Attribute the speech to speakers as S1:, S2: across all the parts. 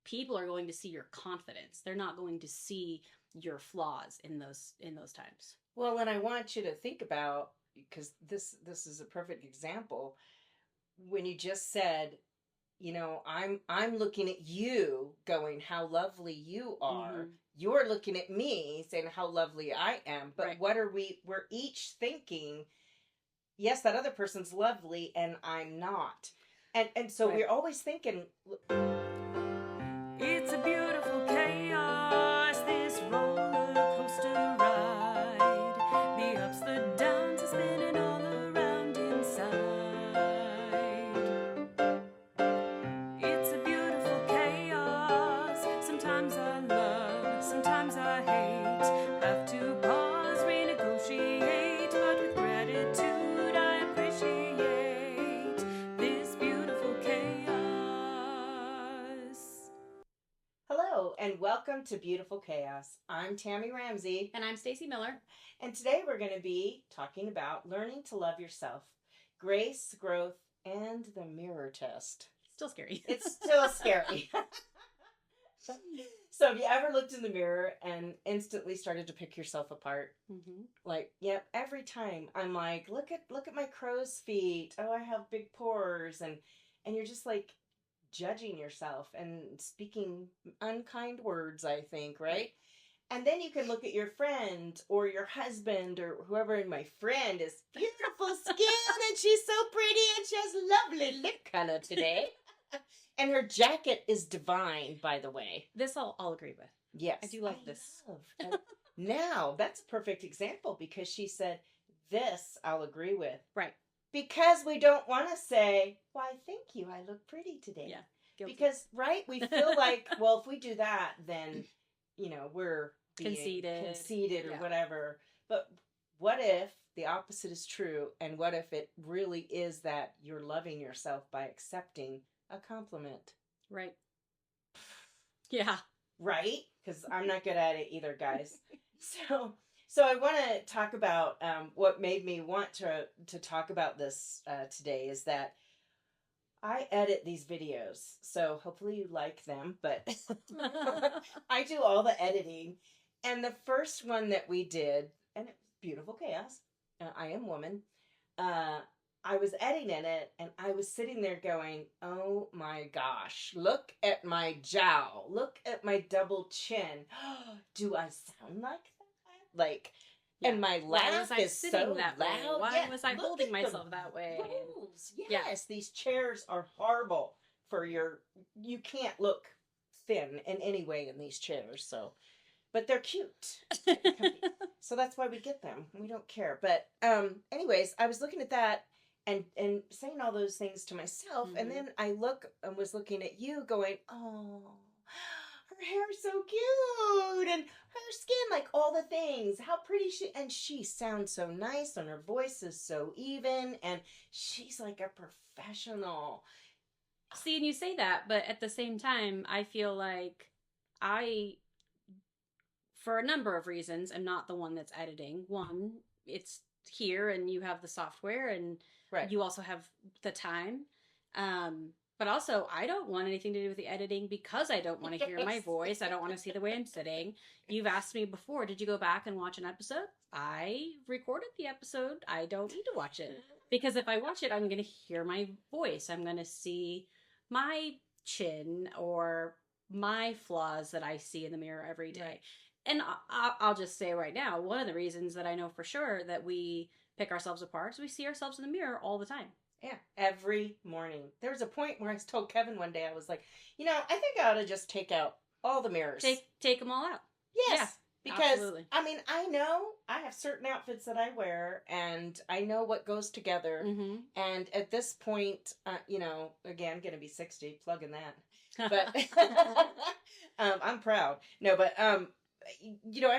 S1: people are going to see your confidence. They're not going to see your flaws in those times.
S2: Well, and I want you to think about, because this is a perfect example, when you just said, I'm looking at you going, how lovely you are.
S1: Mm-hmm.
S2: You're looking at me saying how lovely I am. But
S1: Right.
S2: what are we're each thinking, yes, that other person's lovely and I'm not. And so
S1: Right.
S2: we're always thinking,
S3: it's a beautiful chaos, this roller coaster ride. The ups, the downs are spinning all around inside. It's a beautiful chaos. Sometimes I love, sometimes I hate. Have to pause, renegotiate, but with gratitude I appreciate this beautiful chaos.
S2: hello and welcome to Beautiful Chaos. I'm Tammy Ramsey.
S1: And I'm Staci Miller.
S2: And today we're going to be talking about learning to love yourself, grace, growth, and the mirror test.
S1: Still scary.
S2: It's still scary. So have you ever looked in the mirror and instantly started to pick yourself apart?
S1: Mm-hmm.
S2: Like, yep, every time I'm like, look at my crow's feet. Oh, I have big pores, and you're just like judging yourself and speaking unkind words, I think, right? And then you can look at your friend or your husband or whoever, and my friend is beautiful skin and she's so pretty and she has lovely lip color today. And her jacket is divine, by the way.
S1: This I'll agree with.
S2: Yes.
S1: I do like this.
S2: Now, that's a perfect example because she said, this I'll agree with.
S1: Right.
S2: Because we don't want to say, why, thank you, I look pretty today.
S1: Yeah. Guilty.
S2: Because, right, we feel like, well, if we do that, then, we're being conceited or whatever. But what if the opposite is true? And what if it really is that you're loving yourself by accepting a compliment?
S1: Right. Yeah.
S2: Right? Because I'm not good at it either, guys. So I want to talk about what made me want to talk about this today is that I edit these videos. So hopefully you like them, but I do all the editing. And the first one that we did, and it was Beautiful Chaos, I am woman, I was editing it and I was sitting there going, oh my gosh, look at my jowl. Look at my double chin. Do I sound like that? Like,
S1: yeah.
S2: And my laugh is so
S1: that
S2: loud.
S1: Why was I holding myself that way?
S2: Rules. Yes, these chairs are horrible for you can't look thin in any way in these chairs, so. But they're cute. So that's why we get them. We don't care. But anyways, I was looking at that and saying all those things to myself.
S1: Mm-hmm.
S2: And then I was looking at you going, oh, her hair's so cute. And her skin, like all the things. How pretty she sounds so nice. And her voice is so even. And she's like a professional.
S1: See, and you say that, but at the same time, I feel like for a number of reasons, I'm not the one that's editing. One, it's here and you have the software and
S2: right.
S1: You also have the time. But also, I don't want anything to do with the editing because I don't want to hear my voice. I don't want to see the way I'm sitting. You've asked me before, did you go back and watch an episode? I recorded the episode. I don't need to watch it. Because if I watch it, I'm going to hear my voice. I'm going to see my chin or my flaws that I see in the mirror every day.
S2: Right.
S1: And I'll just say right now, one of the reasons that I know for sure that we pick ourselves apart is we see ourselves in the mirror all the time.
S2: Yeah, every morning. There was a point where I told Kevin one day, I was like, I think I ought to just take out all the mirrors.
S1: Take them all out.
S2: Yes.
S1: Yeah,
S2: because,
S1: absolutely.
S2: I mean, I know I have certain outfits that I wear, and I know what goes together.
S1: Mm-hmm.
S2: And at this point, again, going to be 60, plugging that. But I'm proud. No, but I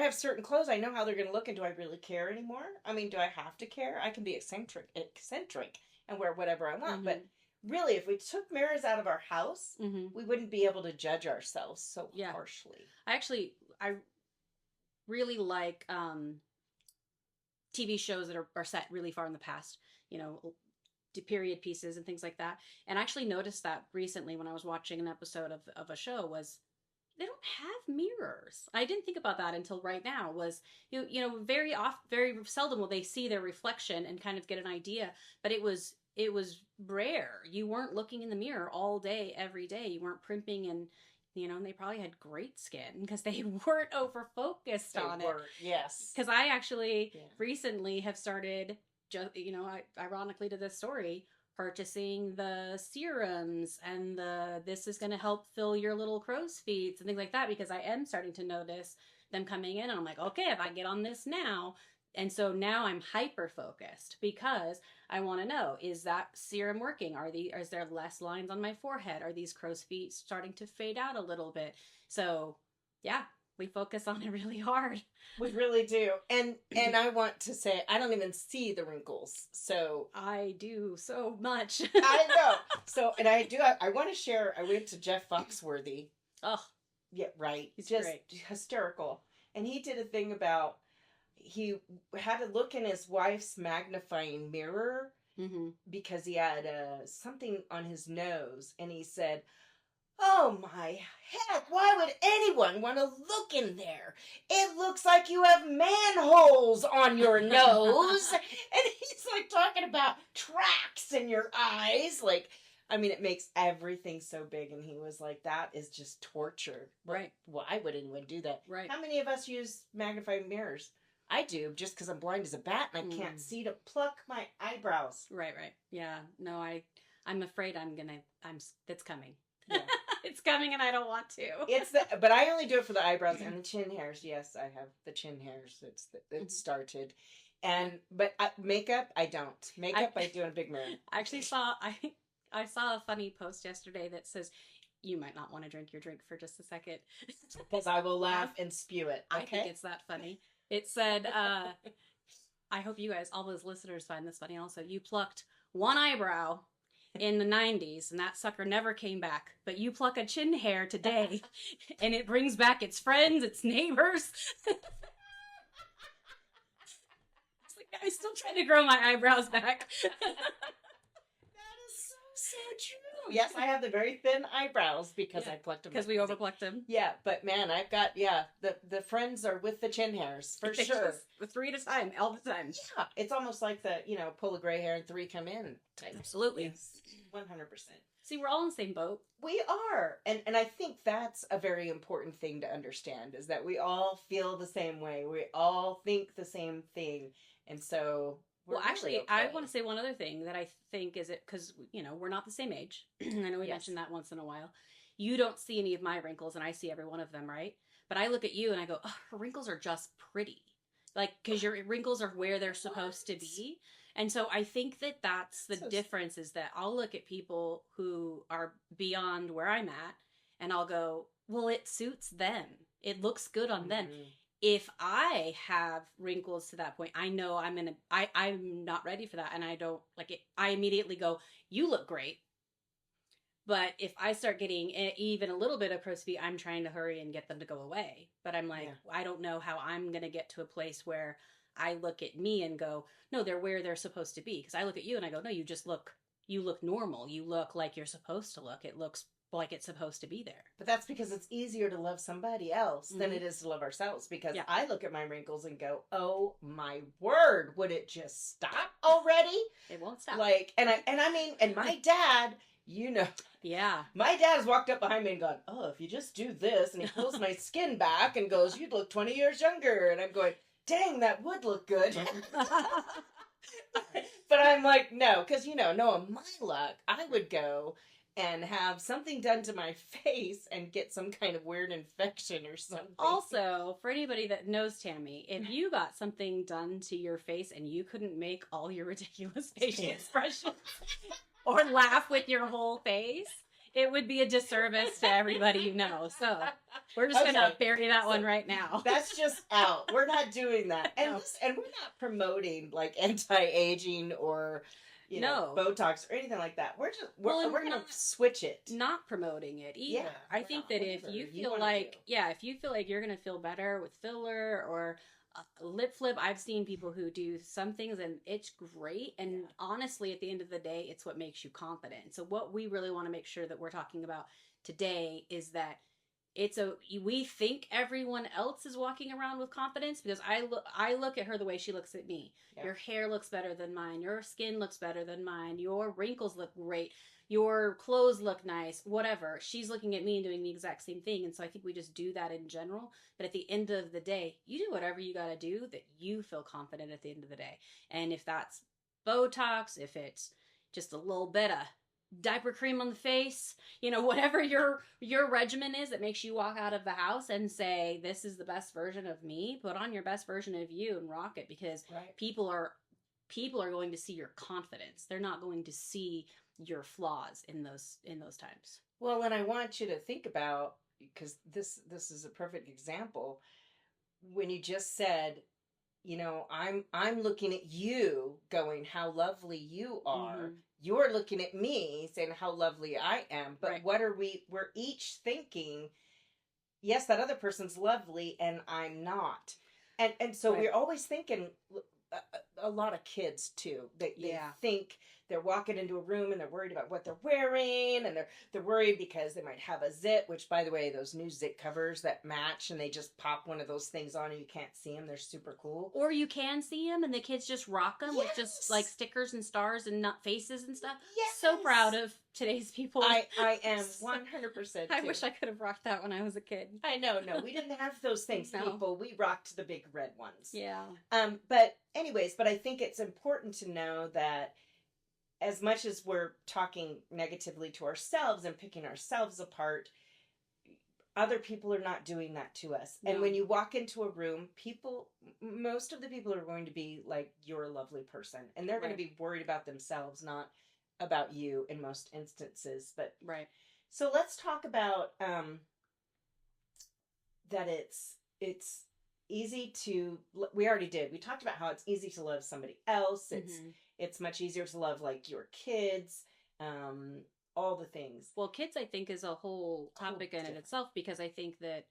S2: have certain clothes. I know how they're going to look, and do I really care anymore? I mean, do I have to care? I can be eccentric and wear whatever I want. Mm-hmm. But really, if we took mirrors out of our house, mm-hmm. we wouldn't be able to judge ourselves so harshly.
S1: I really like TV shows that are set really far in the past. period pieces and things like that. And I actually noticed that recently when I was watching an episode of a show was they don't have mirrors. I didn't think about that until right now. Was very seldom will they see their reflection and kind of get an idea. But it was rare. You weren't looking in the mirror all day, every day. You weren't primping and and they probably had great skin because they weren't over focused on it.
S2: Yes.
S1: Because I actually recently have started, ironically to this story, purchasing the serums and this is going to help fill your little crow's feet and things like that, because I am starting to notice them coming in and I'm like, okay, if I get on this now. And so now I'm hyper focused because I want to know, is that serum working? Is there less lines on my forehead? Are these crow's feet starting to fade out a little bit? So yeah, we focus on it really hard.
S2: We really do. And I want to say, I don't even see the wrinkles. So
S1: I do so much.
S2: I know. So, and I want to share, I went to Jeff Foxworthy.
S1: Oh,
S2: yeah, right.
S1: He's
S2: just
S1: great.
S2: Hysterical. And he did a thing about, he had to look in his wife's magnifying mirror because he had something on his nose. And he said, oh my heck, why would anyone want to look in there? It looks like you have manholes on your nose. And he's like talking about tracks in your eyes. Like, I mean, it makes everything so big. And he was like, that is just torture.
S1: Right.
S2: Why would anyone do that?
S1: Right.
S2: How many of us use magnifying mirrors? I do, just because I'm blind as a bat and I can't see to pluck my eyebrows.
S1: Right. Yeah. No, I'm afraid it's coming.
S2: Yeah.
S1: It's coming and I don't want to.
S2: But I only do it for the eyebrows and the chin hairs. Yes, I have the chin hairs. It's started. But makeup, I don't. Makeup, I do in a big mirror.
S1: I actually I saw a funny post yesterday that says, you might not want to drink your drink for just a second.
S2: Because I will laugh and spew it. Okay?
S1: I think it's that funny. It said, I hope you guys, all those listeners, find this funny also. You plucked one eyebrow in the 90s and that sucker never came back. But you pluck a chin hair today and it brings back its friends, its neighbors. It's like, I'm still trying to grow my eyebrows back.
S2: That is so true. Yes, I have the very thin eyebrows because I plucked them.
S1: Because we overplucked them.
S2: Yeah, but man, I've got, the friends are with the chin hairs, for sure.
S1: With 3 at a time, all the time.
S2: Yeah, it's almost like the, pull a gray hair and 3 come in type.
S1: Absolutely.
S2: Yes, 100%.
S1: See, we're all in the same boat.
S2: We are. And I think that's a very important thing to understand, is that we all feel the same way. We all think the same thing. And so...
S1: Well, actually, I want to say one other thing that I think is it, because, we're not the same age. I know we mentioned that once in a while. You don't see any of my wrinkles, and I see every one of them, right? But I look at you and I go, oh, her wrinkles are just pretty. Like, because your wrinkles are where they're supposed to be. And so I think that that's the difference, is that I'll look at people who are beyond where I'm at, and I'll go, well, it suits them. It looks good on them. If I have wrinkles to that point, I know I'm not ready for that. And I don't like it. I immediately go, you look great. But if I start getting even a little bit of crow's feet, I'm trying to hurry and get them to go away. But I'm like, I don't know how I'm going to get to a place where I look at me and go, no, they're where they're supposed to be. Because I look at you and I go, no, you look normal. You look like you're supposed to look. It looks like it's supposed to be there.
S2: But that's because it's easier to love somebody else than it is to love ourselves. Because I look at my wrinkles and go, oh my word, would it just stop already?
S1: It won't stop.
S2: Like, and my dad,
S1: yeah,
S2: my dad has walked up behind me and gone, oh, if you just do this, and he pulls my skin back and goes, you'd look 20 years younger. And I'm going, dang, that would look good. But I'm like, no, because knowing my luck, I would go and have something done to my face and get some kind of weird infection or something.
S1: Also, for anybody that knows Tammy, if you got something done to your face and you couldn't make all your ridiculous facial expressions or laugh with your whole face, it would be a disservice to everybody you know. So we're just going to bury that one right now.
S2: That's just out. We're not doing that. And, and we're not promoting like anti-aging or... Botox or anything like that. We're going to switch it.
S1: Not promoting it either. Yeah, I think that if you feel like, if you feel like you're going to feel better with filler or lip flip. I've seen people who do some things and it's great. And honestly, at the end of the day, it's what makes you confident. So what we really want to make sure that we're talking about today is that we think everyone else is walking around with confidence, because I look at her the way she looks at me. Yeah. Your hair looks better than mine. Your skin looks better than mine. Your wrinkles look great. Your clothes look nice. Whatever. She's looking at me and doing the exact same thing. And so I think we just do that in general. But at the end of the day, you do whatever you got to do that you feel confident at the end of the day. And if that's Botox, if it's just a little bit of diaper cream on the face, whatever your regimen is that makes you walk out of the house and say, this is the best version of me, put on your best version of you and rock it, because people are going to see your confidence. They're not going to see your flaws in those times.
S2: Well, and I want you to think about, because this is a perfect example, when you just said, I'm looking at you going, how lovely you are. Mm-hmm. You're looking at me saying how lovely I am. But what are we're each thinking, yes, that other person's lovely and I'm not. And so we're always thinking, a lot of kids too, they think they're walking into a room and they're worried about what they're wearing, and they're worried because they might have a zit, which, by the way, those new zit covers that match and they just pop one of those things on and you can't see them, they're super cool.
S1: Or you can see them and the kids just rock them with just like stickers and stars and not faces and stuff. Yes. So proud of today's people.
S2: I am 100%.
S1: I wish I could have rocked that when I was a kid.
S2: I know. No, we didn't have those things, people. We rocked the big red ones.
S1: Yeah.
S2: But I think it's important to know that as much as we're talking negatively to ourselves and picking ourselves apart, other people are not doing that to us. No. And when you walk into a room, most of the people are going to be like, you're a lovely person. And they're going to be worried about themselves, not about you in most instances. But so let's talk about that it's easy to, we already did. We talked about how it's easy to love somebody else. It's much easier to love like your kids, all the things.
S1: Well, kids, I think, is a whole topic in itself, because I think that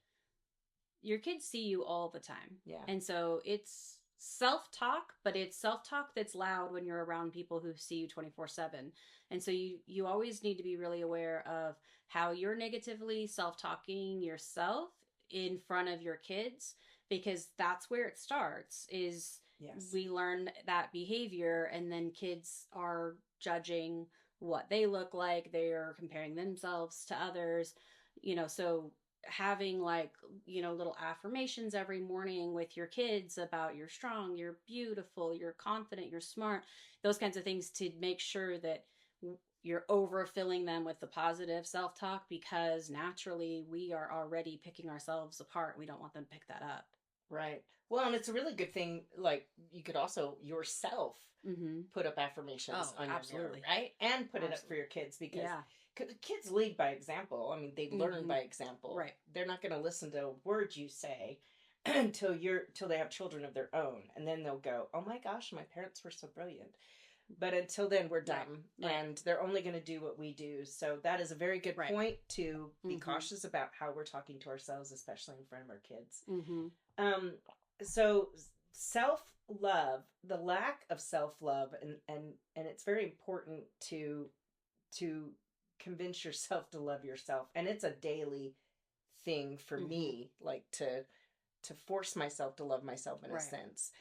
S1: your kids see you all the time.
S2: Yeah.
S1: And so it's self-talk, but it's self-talk that's loud when you're around people who see you 24/7. And so you always need to be really aware of how you're negatively self-talking yourself in front of your kids, because that's where it starts, is we learn that behavior, and then kids are judging what they look like. They are comparing themselves to others, so having little affirmations every morning with your kids about you're strong, you're beautiful, you're confident, you're smart, those kinds of things, to make sure that you're overfilling them with the positive self-talk, because naturally we are already picking ourselves apart. We don't want them to pick that up.
S2: Right. Well, and it's a really good thing. Like, you could also yourself put up affirmations on your mirror, right? And put it up for your kids, because kids lead by example. I mean, they learn by example.
S1: Right. They're
S2: not going to listen to a word you say until they have children of their own, and then they'll go, "Oh my gosh, my parents were so brilliant." But until then, we're dumb, and they're only going to do what we do. So that is a very good point to be cautious about how we're talking to ourselves, especially in front of our kids. So self-love, the lack of self-love, and it's very important to convince yourself to love yourself. And it's a daily thing for me, like to force myself to love myself in a sense.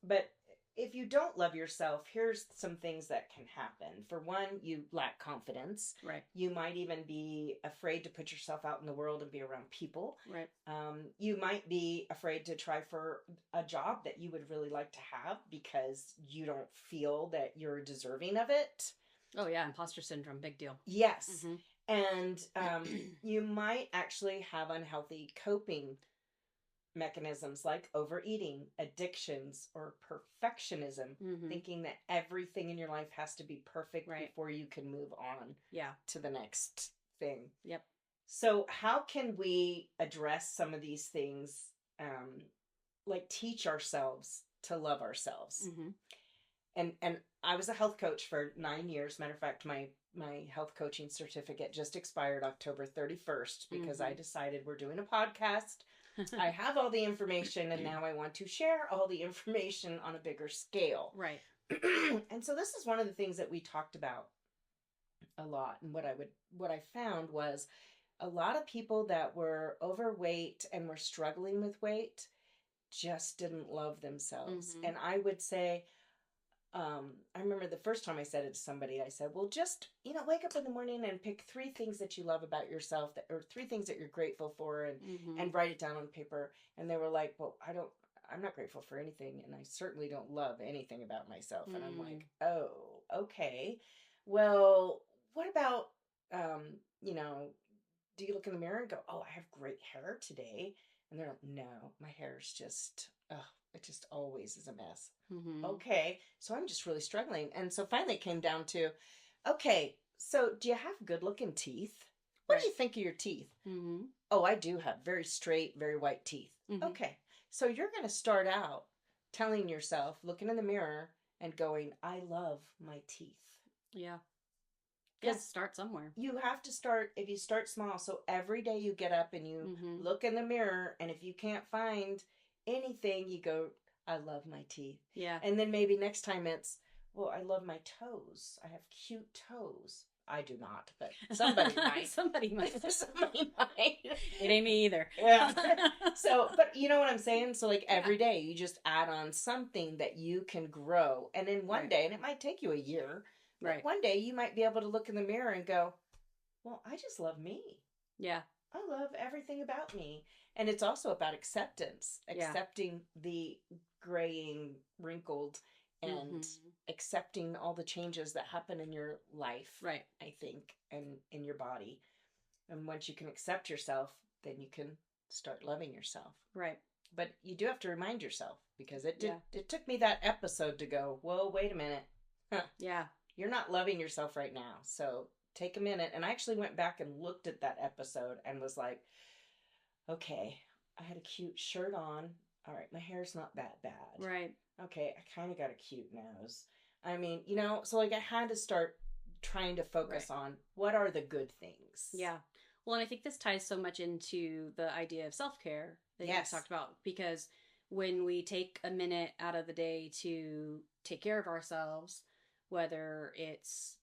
S2: But if you don't love yourself, here's some things that can happen. For one, you lack confidence.
S1: Right.
S2: You might even be afraid to put yourself out in the world and be around people.
S1: Right.
S2: You might be afraid to try for a job that you would really like to have, because you don't feel that you're deserving of it.
S1: Oh yeah, imposter syndrome, big deal.
S2: Yes. And you might actually have unhealthy coping mechanisms like overeating, addictions, or perfectionism, thinking that everything in your life has to be perfect before you can move on to the next thing.
S1: Yep.
S2: So how can we address some of these things, like teach ourselves to love ourselves? And I was a health coach for 9 years. Matter of fact, my health coaching certificate just expired October 31st, because I decided we're doing a podcast I have all the information, and now I want to share all the information on a bigger scale.
S1: Right.
S2: And so this is one of the things that we talked about a lot. And what I found was a lot of people that were overweight and were struggling with weight just didn't love themselves.
S1: Mhm.
S2: And I would say, I remember the first time I said it to somebody, I said, well, just, wake up in the morning and pick 3 things that you love about yourself, or 3 things that you're grateful for, and write it down on paper. And they were like, well, I'm not grateful for anything, and I certainly don't love anything about myself. And I'm like, oh, okay. Well, what about, do you look in the mirror and go, oh, I have great hair today? And they're like, no, my hair's just, it just always is a mess.
S1: Mhm.
S2: Okay, so I'm just really struggling. And so finally it came down to, okay, so do you have good looking teeth? What do you think of your teeth?
S1: Mhm.
S2: Oh, I do have very straight, very white teeth.
S1: Mhm.
S2: Okay, so you're going to start out telling yourself, looking in the mirror and going, I love my teeth.
S1: Yeah.
S2: Because
S1: start somewhere.
S2: you have to start, if you start small, so every day you get up and you look in the mirror, and if you can't find anything, you go, I love my teeth.
S1: Yeah.
S2: And then maybe next time it's, well, I love my toes. I have cute toes. I do not, but somebody might.
S1: Somebody might.
S2: Somebody might.
S1: It ain't me either.
S2: Yeah. So, but you know what I'm saying? So like every day you just add on something that you can grow. And then one day, and it might take you a year, but one day you might be able to look in the mirror and go, well, I just love me.
S1: Yeah.
S2: I love everything about me. And it's also about acceptance, accepting the graying, wrinkled, and accepting all the changes that happen in your life,
S1: right? I
S2: think, and in your body. And once you can accept yourself, then you can start loving yourself,
S1: right?
S2: But you do have to remind yourself, because it took me that episode to go, whoa, wait a minute. Huh.
S1: Yeah.
S2: You're not loving yourself right now. So take a minute. And I actually went back and looked at that episode and was like, okay, I had a cute shirt on. All right, my hair's not that bad.
S1: Right.
S2: Okay, I kind of got a cute nose. I mean, so like I had to start trying to focus on what are the good things.
S1: Yeah. Well, and I think this ties so much into the idea of self-care that you talked about, because when we take a minute out of the day to take care of ourselves, whether it's,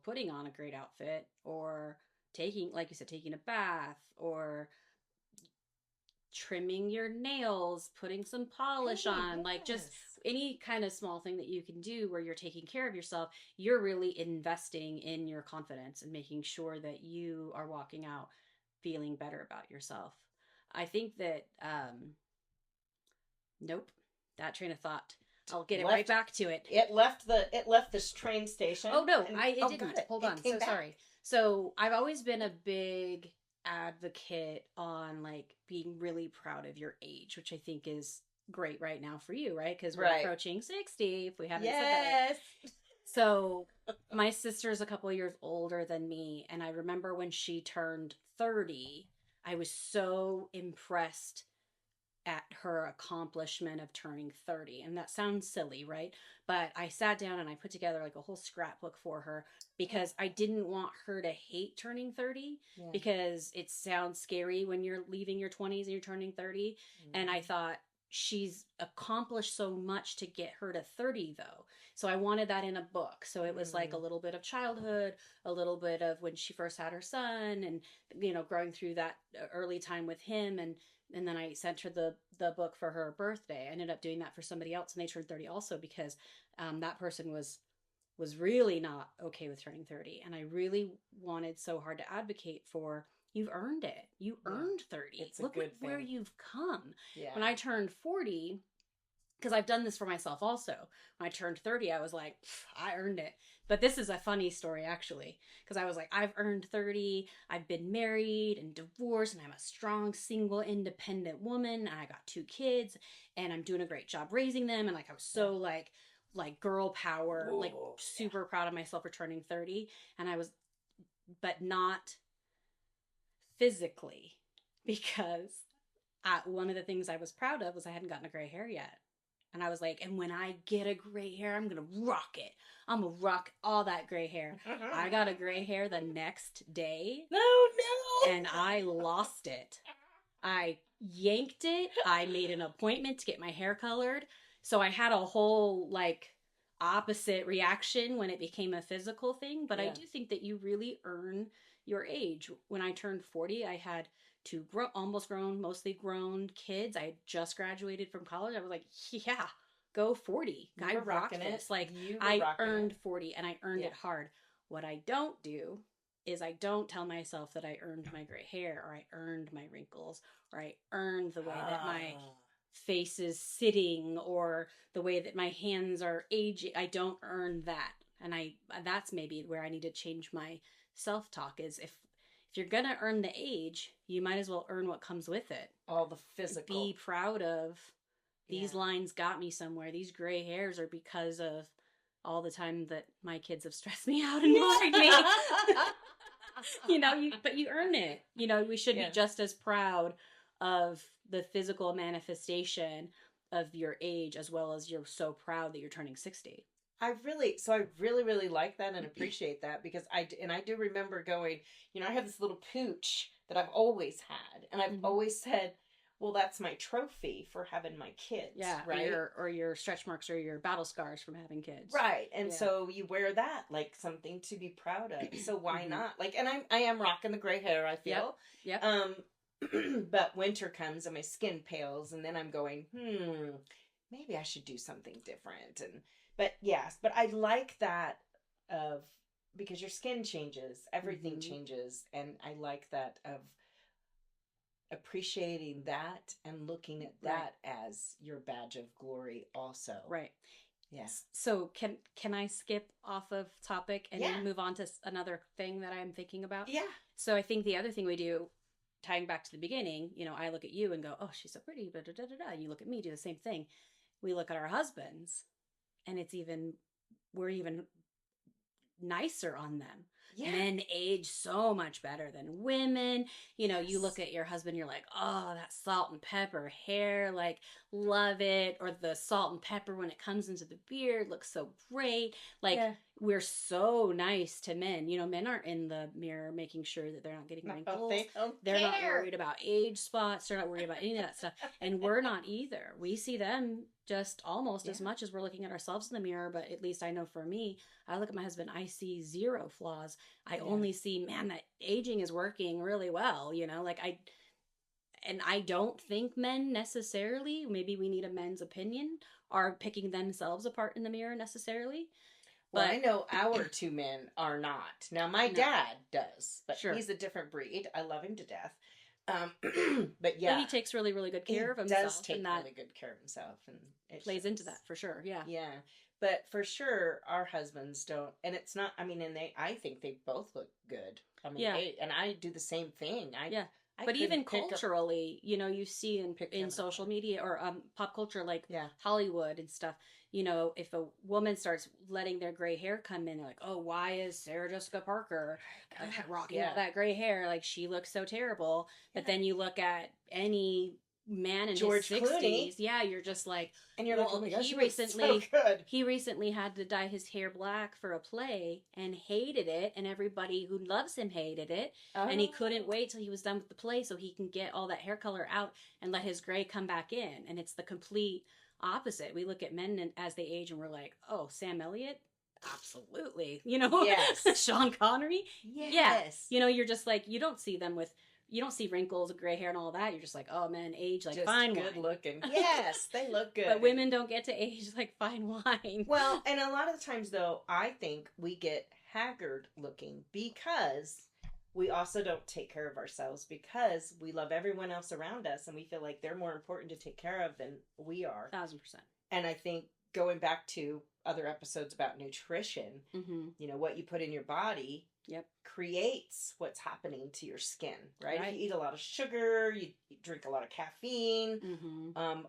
S1: putting on a great outfit, or taking, like you said, taking a bath, or trimming your nails, putting some polish on, like just any kind of small thing that you can do where you're taking care of yourself, you're really investing in your confidence and making sure that you are walking out feeling better about yourself. I think that, nope, that train of thought. I'll get it right back to it.
S2: It left this train station.
S1: Oh no, it didn't. Hold on. So sorry. So I've always been a big advocate on like being really proud of your age, which I think is great right now for you, right? Because we're approaching 60, if we haven't said that. So my sister's a couple of years older than me, and I remember when she turned 30, I was so impressed at her accomplishment of turning 30. And that sounds silly, right? But I sat down and I put together like a whole scrapbook for her, because I didn't want her to hate turning 30, because it sounds scary when you're leaving your 20s and you're turning 30. And I thought, she's accomplished so much to get her to 30 though. So I wanted that in a book. So it was like a little bit of childhood, a little bit of when she first had her son, and growing through that early time with him, and then I sent her the book for her birthday. I ended up doing that for somebody else, and they turned 30 also, because that person was really not okay with turning 30, and I really wanted so hard to advocate for, you've earned it. You earned 30. Look at where you've come. Yeah. When I turned 40, because I've done this for myself also, when I turned 30, I was like, I earned it. But this is a funny story, actually, because I was like, I've earned 30. I've been married and divorced, and I'm a strong, single, independent woman, and I got 2 kids, and I'm doing a great job raising them. And like, I was so like girl power, super proud of myself for turning 30. And I was, but not physically, because one of the things I was proud of was I hadn't gotten a gray hair yet. And I was like, and when I get a gray hair, I'm going to rock it. I'm going to rock all that gray hair. I got a gray hair the next day.
S2: No.
S1: And I lost it. I yanked it. I made an appointment to get my hair colored. So I had a whole like opposite reaction when it became a physical thing. But I do think that you really earn your age. When I turned 40, I had two almost grown, mostly grown kids. I had just graduated from college. I was like, yeah, go 40.
S2: You
S1: I
S2: were
S1: rock
S2: rocking
S1: this.
S2: it.
S1: Like
S2: You were
S1: I
S2: rocking
S1: earned
S2: it.
S1: 40 and I earned it hard. What I don't do is I don't tell myself that I earned my gray hair or I earned my wrinkles or I earned the way that my face is sitting or the way that my hands are aging. I don't earn that. And that's maybe where I need to change my self-talk is if you're going to earn the age, you might as well earn what comes with it.
S2: All the physical.
S1: Be proud of these lines got me somewhere. These gray hairs are because of all the time that my kids have stressed me out and annoyed me. But you earn it. We should be just as proud of the physical manifestation of your age as well as you're so proud that you're turning 60.
S2: I really, really like that and appreciate that because I do remember going, I have this little pooch that I've always had and I've always said, well, that's my trophy for having my kids.
S1: Yeah.
S2: Right.
S1: Or your stretch marks or your battle scars from having kids.
S2: Right. And so you wear that like something to be proud of. So why not? Like, and I am rocking the gray hair, I feel.
S1: Yep.
S2: But winter comes and my skin pales and then I'm going, maybe I should do something different. But I like that because your skin changes, everything changes. And I like that of appreciating that and looking at that as your badge of glory also.
S1: Right.
S2: Yeah.
S1: So can I skip off of topic and then move on to another thing that I'm thinking about?
S2: Yeah.
S1: So I think the other thing we do, tying back to the beginning, I look at you and go, oh, she's so pretty, da, da, da, da, da. You look at me, do the same thing. We look at our husbands and we're even nicer on them. Yeah. Men age so much better than women. You look at your husband, you're like, oh, that salt and pepper hair, like, love it. Or the salt and pepper when it comes into the beard looks so great. Like, we're so nice to men. Men aren't in the mirror making sure that they're not getting wrinkles. They're not worried about age spots. They're not worried about any of that stuff. And we're not either. We see them just almost as much as we're looking at ourselves in the mirror. But at least I know for me, I look at my husband, I see zero flaws. I only see, man, that aging is working really well. I don't think men necessarily, maybe we need a men's opinion, are picking themselves apart in the mirror necessarily.
S2: Well, I know our two men are not. Now, my dad does, but he's a different breed. I love him to death. But
S1: he takes really, really good care of himself.
S2: He does take really good care of himself. And it
S1: plays into that for sure. Yeah.
S2: Yeah. But for sure, our husbands don't. And it's not, I think they both look good. And I do the same thing.
S1: But even culturally, you see in social media or pop culture, like Hollywood and stuff, if a woman starts letting their gray hair come in, they're like, oh, why is Sarah Jessica Parker rocking all that gray hair? Like, she looks so terrible. But then you look at any man in
S2: George
S1: his 60s,
S2: Clooney.
S1: You're just like,
S2: and you're like, oh my gosh,
S1: he recently had to dye his hair black for a play and hated it, and everybody who loves him hated it, and he couldn't wait till he was done with the play so he can get all that hair color out and let his gray come back in. And it's the complete opposite. We look at men as they age and we're like, oh, Sam Elliott, absolutely,
S2: yes.
S1: Sean Connery,
S2: yes,
S1: you're just like, you don't see wrinkles and gray hair and all that. You're just like, oh, men age like
S2: just
S1: fine
S2: good
S1: wine.
S2: looking. Yes, they look good.
S1: But women don't get to age like fine wine.
S2: Well, and a lot of the times, though, I think we get haggard looking because we also don't take care of ourselves because we love everyone else around us and we feel like they're more important to take care of than we are.
S1: 1,000%.
S2: And I think going back to other episodes about nutrition, what you put in your body creates what's happening to your skin, right? If you eat a lot of sugar, you drink a lot of caffeine,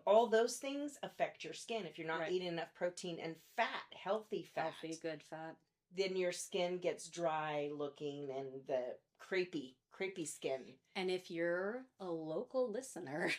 S2: all those things affect your skin. If you're not eating enough protein and fat, healthy fat,
S1: good fat,
S2: then your skin gets dry looking and the crepey skin.
S1: And if you're a local listener,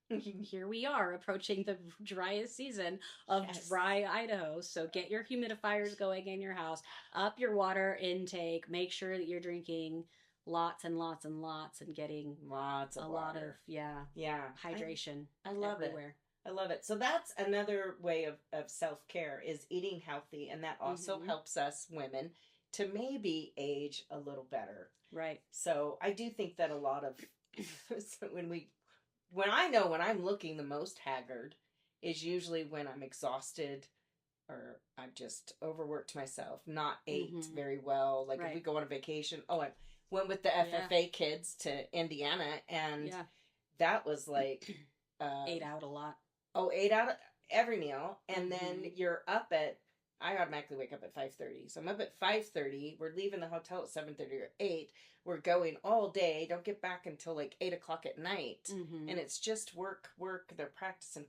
S1: here we are approaching the driest season of dry Idaho. So get your humidifiers going in your house, up your water intake, make sure that you're drinking lots and lots and lots and getting
S2: Lots of
S1: a
S2: water.
S1: lot of, yeah, hydration.
S2: I love
S1: everywhere.
S2: it. I love it. So that's another way of self-care is eating healthy. And that also helps us women to maybe age a little better.
S1: Right.
S2: So I do think that a lot of, when I'm looking the most haggard is usually when I'm exhausted or I've just overworked myself, not ate very well. Like if we go on a vacation, I went with the FFA kids to Indiana and that was like...
S1: ate out a lot.
S2: Ate out every meal. And then you're up at... I automatically wake up at 5:30. So I'm up at 5:30. We're leaving the hotel at 7:30 or 8. We're going all day. Don't get back until like 8 o'clock at night. And it's just work. They're practicing,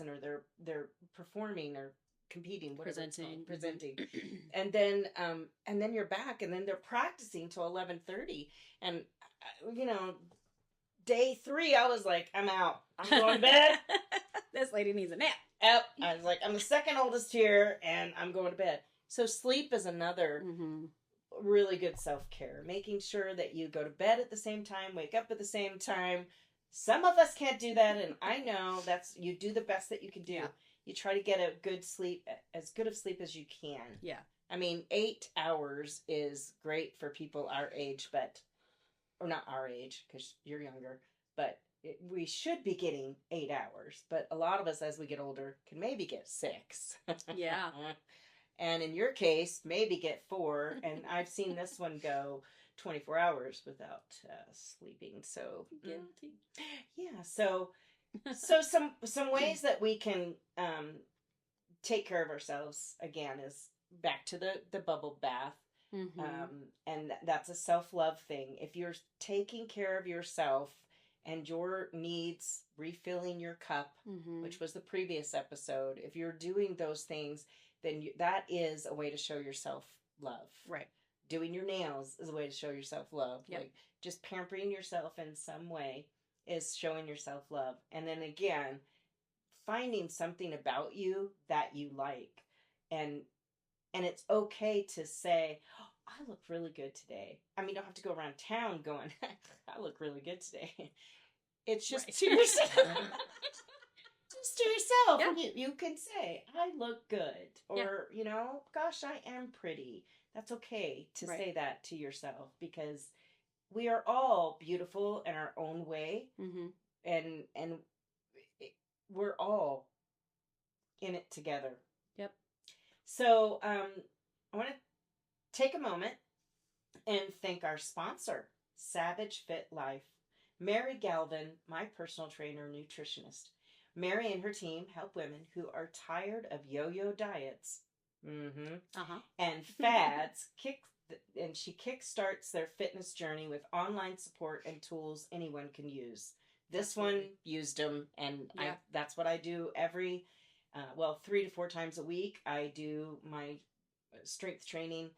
S2: or they're performing or competing, whatever presenting. And then you're back, and then they're practicing till 11:30. And day 3, I was like, I'm out. I'm going to bed.
S1: This lady needs a nap.
S2: Yep. I was like, I'm the second oldest here, and I'm going to bed. So sleep is another really good self-care. Making sure that you go to bed at the same time, wake up at the same time. Some of us can't do that, and I know you do the best that you can do. Yeah. You try to get a good sleep, as good of sleep as you can. Yeah. I mean, 8 hours is great for people our age, or not our age, because you're younger, but we should be getting 8 hours. But a lot of us, as we get older, can maybe get 6. Yeah. And in your case, maybe get 4. And I've seen this one go 24 hours without sleeping. So guilty. Yeah. So some ways that we can take care of ourselves again is back to the bubble bath. And that's a self-love thing. If you're taking care of yourself and your needs, refilling your cup, which was the previous episode, if you're doing those things, then that is a way to show yourself love. Right. Doing your nails is a way to show yourself love. Yep. Like just pampering yourself in some way is showing yourself love. And then again, finding something about you that you like. And it's okay to say, oh, I look really good today. I mean, you don't have to go around town going, I look really good today. It's just to yourself. Just to yourself. Yeah. You can say, I look good. Or, gosh, I am pretty. That's okay to say that to yourself because we are all beautiful in our own way. And we're all in it together. Yep. So I want to take a moment and thank our sponsor, Savage Fit Life. Mary Galvin, my personal trainer, nutritionist. Mary and her team help women who are tired of yo-yo diets and fads, and she kickstarts their fitness journey with online support and tools anyone can use. This one used them, and that's what I do every 3 to 4 times a week. I do my strength training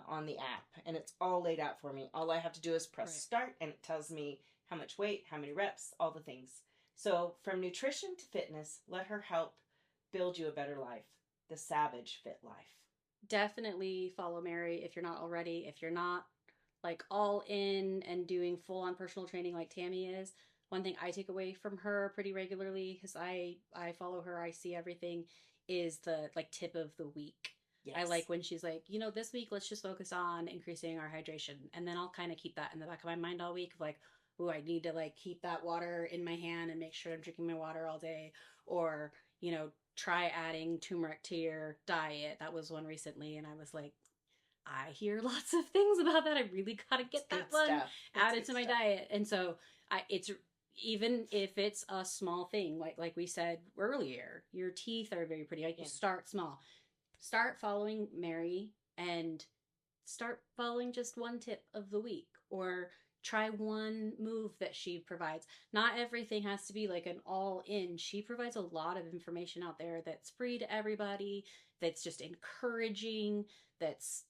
S2: on the app, and it's all laid out for me. All I have to do is press start, and it tells me how much weight, how many reps, all the things. So from nutrition to fitness, let her help build you a better life. The Savage Fit Life. Definitely follow Mary if you're not already. If you're not like all in and doing full on personal training like Tammy is, one thing I take away from her pretty regularly, because I follow her, I see everything, is the like tip of the week. Yes. I like when she's like, this week let's just focus on increasing our hydration. And then I'll kind of keep that in the back of my mind all week of like, oh, I need to like keep that water in my hand and make sure I'm drinking my water all day. Or, try adding turmeric to your diet. That was one recently. And I was like, I hear lots of things about that. I really got to get that one added to my diet. And so it's even if it's a small thing, like we said earlier, your teeth are very pretty. Like you start small. Start following Mary and start following just one tip of the week, or try one move that she provides. Not everything has to be like an all in. She provides a lot of information out there that's free to everybody, that's just encouraging, that's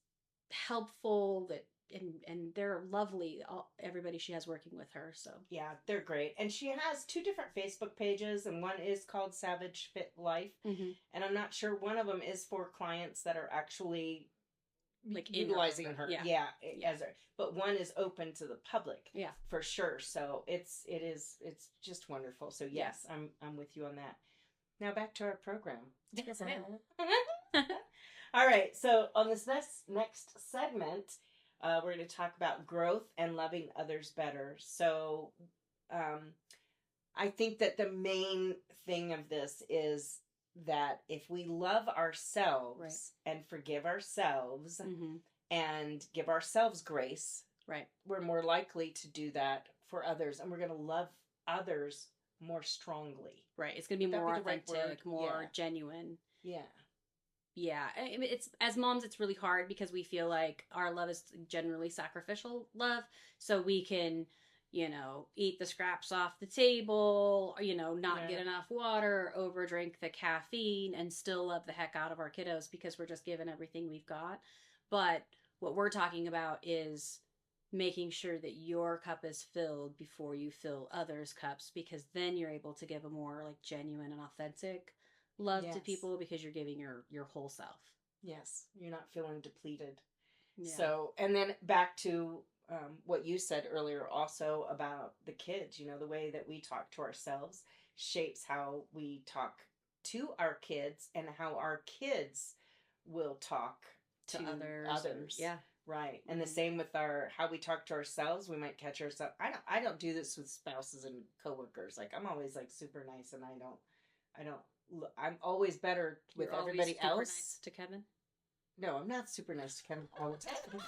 S2: helpful, and they're lovely, everybody she has working with her. So yeah, they're great. And she has 2 different Facebook pages, and one is called Savage Fit Life, and I'm not sure, one of them is for clients that are actually
S1: like in
S2: utilizing
S1: her.
S2: her.
S1: Yeah.
S2: Yeah,
S1: Yeah.
S2: as her. But one is open to the public.
S1: Yeah.
S2: For sure. So it's just wonderful. So yes, I'm with you on that. Now back to our program.
S1: Yes, ma'am.
S2: All right. So on this next segment, we're going to talk about growth and loving others better. So, I think that the main thing of this is that if we love ourselves
S1: Right.
S2: and forgive ourselves
S1: Mm-hmm.
S2: and give ourselves grace,
S1: Right.
S2: we're more likely to do that for others, and we're going to love others more strongly.
S1: Right. It's going to be
S2: Would that
S1: more
S2: be the right
S1: authentic,
S2: word?
S1: more
S2: Yeah.
S1: genuine.
S2: Yeah.
S1: Yeah. I mean, it's, as moms, it's really hard because we feel like our love is generally sacrificial love. So we can, eat the scraps off the table, or, not get enough water, overdrink the caffeine, and still love the heck out of our kiddos because we're just giving everything we've got. But what we're talking about is making sure that your cup is filled before you fill others' cups, because then you're able to give a more like genuine and authentic love to
S2: Yes.
S1: people because you're giving your whole self.
S2: Yes. You're not feeling depleted.
S1: Yeah.
S2: So, and then back to what you said earlier also about the kids, the way that we talk to ourselves shapes how we talk to our kids and how our kids will talk to others.
S1: Yeah.
S2: Right. And the same with how we talk to ourselves. We might catch ourselves. I don't do this with spouses and coworkers. Like I'm always like super nice, and I'm always better with
S1: You're always
S2: everybody
S1: super
S2: else.
S1: nice to Kevin.
S2: No, I'm not super nice to Kevin all the time.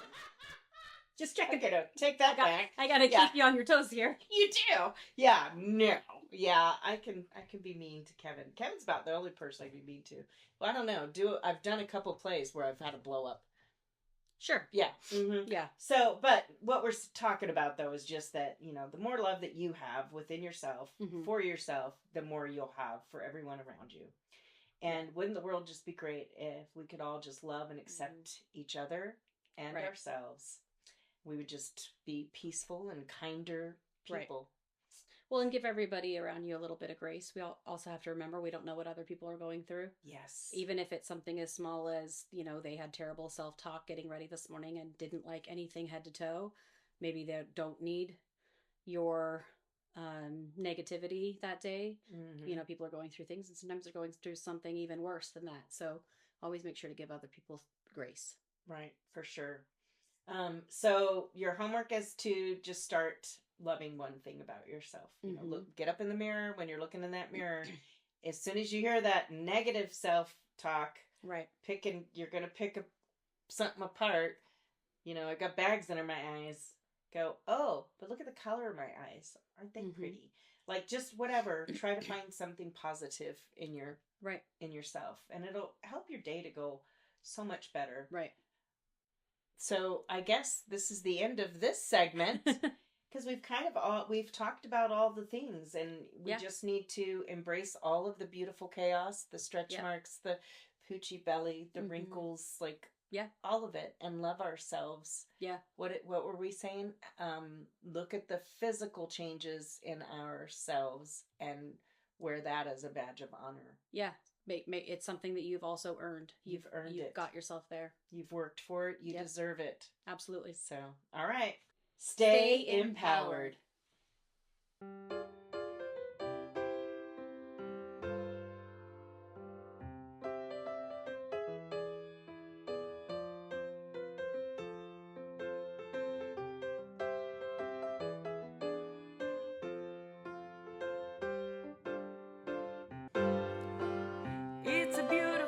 S2: Just checking it out. Take that back.
S1: I gotta keep you on your toes here.
S2: You do. Yeah, no. Yeah, I can be mean to Kevin. Kevin's about the only person I can be mean to. Well, I don't know. I've done a couple plays where I've had a blow up.
S1: Sure.
S2: Yeah. Mm-hmm.
S1: Yeah.
S2: So, but what we're talking about though is just that, the more love that you have within yourself, for yourself, the more you'll have for everyone around you. And wouldn't the world just be great if we could all just love and accept each other and ourselves? We would just be peaceful and kinder people.
S1: Right. Well, and give everybody around you a little bit of grace. We also have to remember we don't know what other people are going through.
S2: Yes.
S1: Even if it's something as small as, they had terrible self-talk getting ready this morning and didn't like anything head to toe. Maybe they don't need your negativity that day.
S2: Mm-hmm.
S1: People are going through things, and sometimes they're going through something even worse than that. So always make sure to give other people grace.
S2: Right, for sure. So your homework is to just start loving one thing about yourself. Get up in the mirror when you're looking in that mirror. As soon as you hear that negative self-talk,
S1: right,
S2: you're gonna pick something apart. I got bags under my eyes. Go, oh, but look at the color of my eyes. Aren't they pretty? Like just whatever. Try to find something positive in yourself, and it'll help your day to go so much better.
S1: Right.
S2: So I guess this is the end of this segment because we've talked about all the things, and we just need to embrace all of the beautiful chaos, the stretch marks, the poochy belly, the wrinkles, all of it, and love ourselves.
S1: Yeah.
S2: What were we saying? Look at the physical changes in ourselves and wear that as a badge of honor.
S1: Yeah. It's something that you've also earned. You've
S2: earned it.
S1: You've got yourself there.
S2: You've worked for it. You deserve it.
S1: Absolutely.
S2: So, all right. Stay empowered.
S3: It's a beautiful